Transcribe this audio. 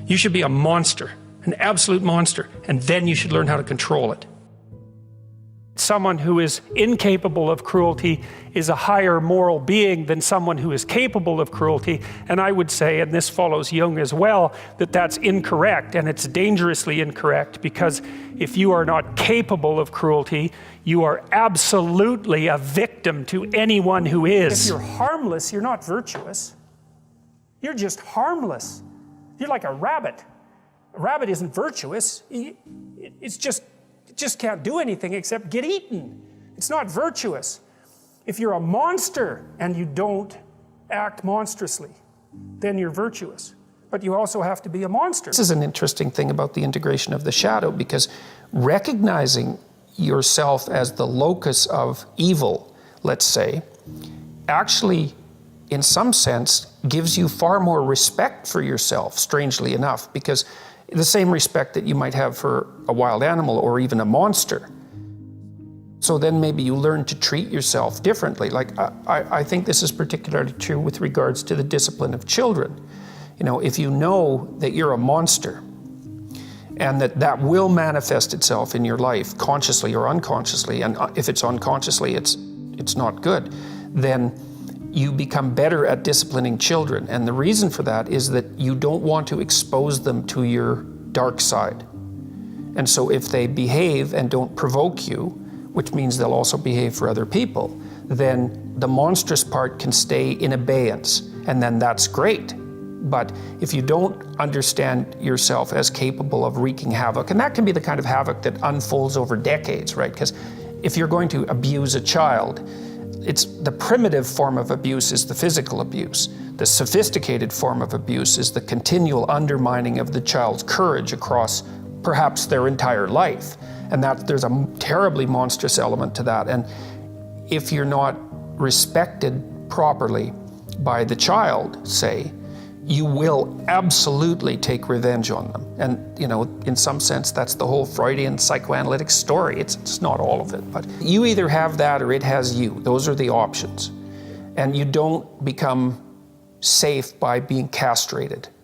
You should be a monster, an absolute monster, and then you should learn how to control it. Someone who is incapable of cruelty is a higher moral being than someone who is capable of cruelty. And I would say, and this follows Jung as well, that that's incorrect, and it's dangerously incorrect, because if you are not capable of cruelty, you are absolutely a victim to anyone who is. If you're harmless, you're not virtuous. You're just harmless. You're like a rabbit. A rabbit isn't virtuous. It just can't do anything except get eaten. It's not virtuous. If you're a monster and you don't act monstrously, then you're virtuous. But you also have to be a monster. This is an interesting thing about the integration of the shadow, because recognizing yourself as the locus of evil, let's say, actually, in some sense, gives you far more respect for yourself, strangely enough, because the same respect that you might have for a wild animal or even a monster. So then maybe you learn to treat yourself differently. Like, I think this is particularly true with regards to the discipline of children. You know, if you know that you're a monster and that will manifest itself in your life, consciously or unconsciously, and if it's unconsciously, it's not good, then you become better at disciplining children. And the reason for that is that you don't want to expose them to your dark side. And so if they behave and don't provoke you, which means they'll also behave for other people, then the monstrous part can stay in abeyance, and then that's great. But if you don't understand yourself as capable of wreaking havoc, and that can be the kind of havoc that unfolds over decades, right? Because if you're going to abuse a child, it's the primitive form of abuse is the physical abuse. The sophisticated form of abuse is the continual undermining of the child's courage across perhaps their entire life. And that there's a terribly monstrous element to that. And if you're not respected properly by the child, say, you will absolutely take revenge on them. And, you know, in some sense, that's the whole Freudian psychoanalytic story. It's not all of it, but you either have that or it has you. Those are the options. And you don't become safe by being castrated.